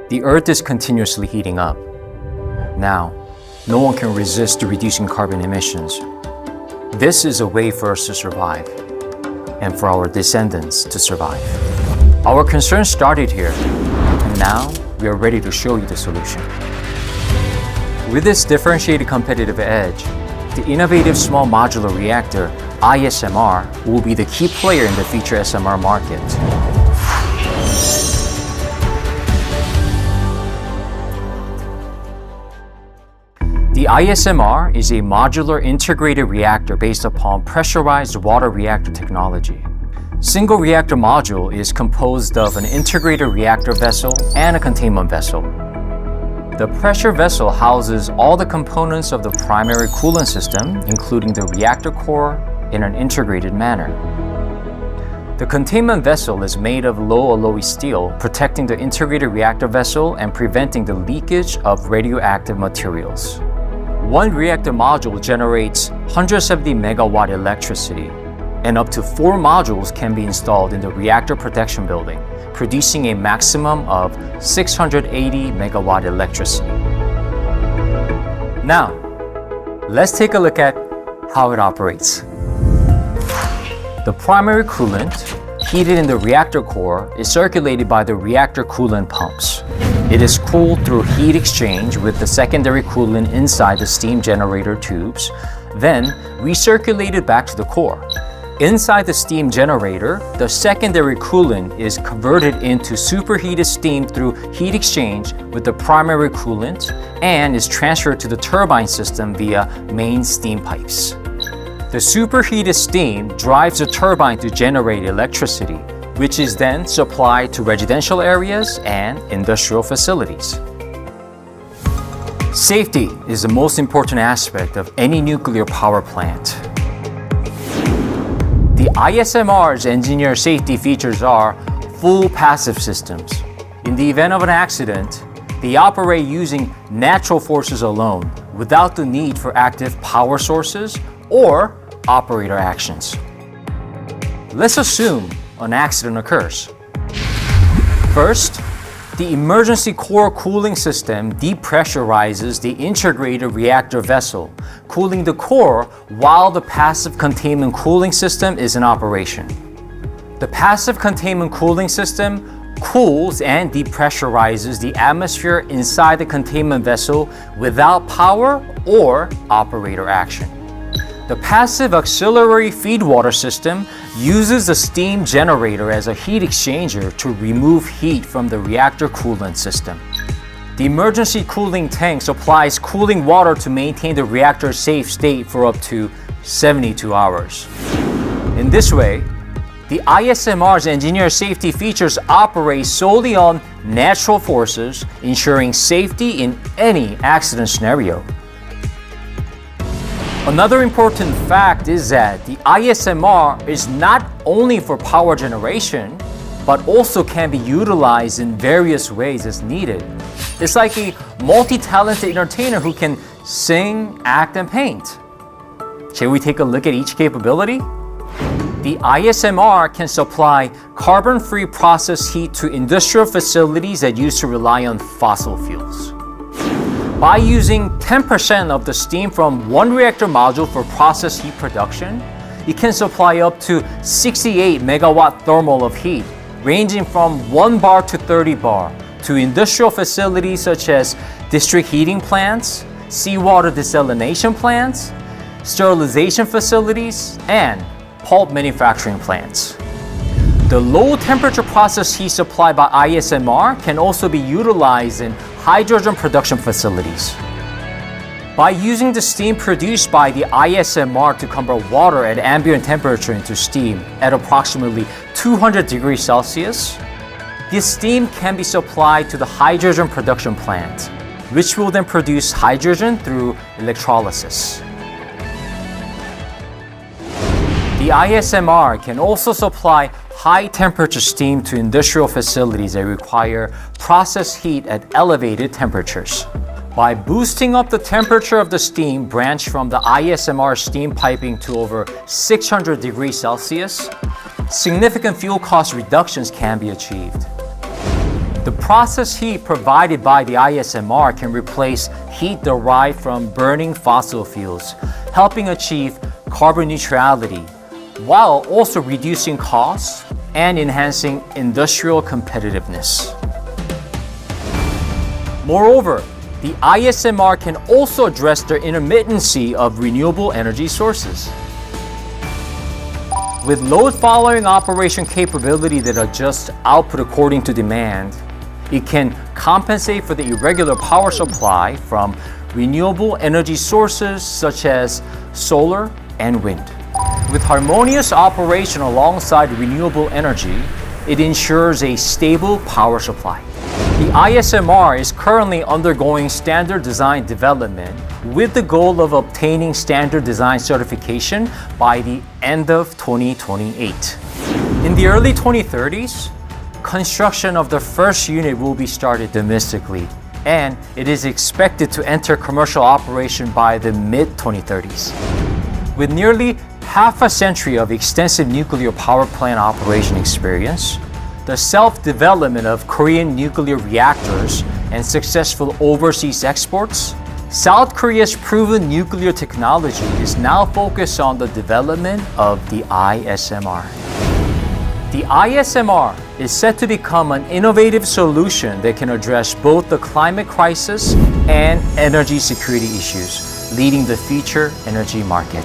The Earth is continuously heating up. Now, no one can resist reducing carbon emissions. This is a way for us to survive, and for our descendants to survive. Our concerns started here, and now we are ready to show you the solution. With this differentiated competitive edge, the innovative small modular reactor, ISMR, will be the key player in the future SMR market. The ISMR is a modular integrated reactor based upon pressurized water reactor technology. Single reactor module is composed of an integrated reactor vessel and a containment vessel. The pressure vessel houses all the components of the primary coolant system, including the reactor core, in an integrated manner. The containment vessel is made of low alloy steel, protecting the integrated reactor vessel and preventing the leakage of radioactive materials. One reactor module generates 170 megawatt electricity, and up to 4 modules can be installed in the reactor protection building, producing a maximum of 680 megawatt electricity. Now, let's take a look at how it operates. The primary coolant, heated in the reactor core, is circulated by the reactor coolant pumps. It is cooled through heat exchange with the secondary coolant inside the steam generator tubes, then recirculated back to the core. Inside the steam generator, the secondary coolant is converted into superheated steam through heat exchange with the primary coolant and is transferred to the turbine system via main steam pipes. The superheated steam drives the turbine to generate electricity, which is then supplied to residential areas and industrial facilities. Safety is the most important aspect of any nuclear power plant. The ISMR's engineered safety features are full passive systems. In the event of an accident, they operate using natural forces alone, without the need for active power sources or operator actions. Let's assume an accident occurs. First, the emergency core cooling system depressurizes the integrated reactor vessel, cooling the core while the passive containment cooling system is in operation. The passive containment cooling system cools and depressurizes the atmosphere inside the containment vessel without power or operator action. The passive auxiliary feed water system uses the steam generator as a heat exchanger to remove heat from the reactor coolant system. The emergency cooling tank supplies cooling water to maintain the reactor's safe state for up to 72 hours. In this way, the ISMR's engineered safety features operate solely on natural forces, ensuring safety in any accident scenario. Another important fact is that the ISMR is not only for power generation, but also can be utilized in various ways as needed. It's like a multi-talented entertainer who can sing, act, and paint. Shall we take a look at each capability? The ISMR can supply carbon-free process heat to industrial facilities that used to rely on fossil fuels. By using 10% of the steam from one reactor module for process heat production, it can supply up to 68 megawatt thermal of heat, ranging from 1 bar to 30 bar, to industrial facilities such as district heating plants, seawater desalination plants, sterilization facilities, and pulp manufacturing plants. The low temperature process heat supplied by ISMR can also be utilized in hydrogen production facilities. By using the steam produced by the ISMR to convert water at ambient temperature into steam at approximately 200 degrees Celsius, this steam can be supplied to the hydrogen production plant, which will then produce hydrogen through electrolysis. The ISMR can also supply high-temperature steam to industrial facilities that require process heat at elevated temperatures. By boosting up the temperature of the steam branched from the ISMR steam piping to over 600 degrees Celsius, significant fuel cost reductions can be achieved. The process heat provided by the ISMR can replace heat derived from burning fossil fuels, helping achieve carbon neutrality, while also reducing costs and enhancing industrial competitiveness. Moreover, the ISMR can also address the intermittency of renewable energy sources. With load-following operation capability that adjusts output according to demand, it can compensate for the irregular power supply from renewable energy sources such as solar and wind. With harmonious operation alongside renewable energy, it ensures a stable power supply. The ISMR is currently undergoing standard design development with the goal of obtaining standard design certification by the end of 2028. In the early 2030s, construction of the first unit will be started domestically, and it is expected to enter commercial operation by the mid-2030s. With nearly half a century of extensive nuclear power plant operation experience, the self-development of Korean nuclear reactors, and successful overseas exports, South Korea's proven nuclear technology is now focused on the development of the ISMR. The ISMR is set to become an innovative solution that can address both the climate crisis and energy security issues, leading the future energy market.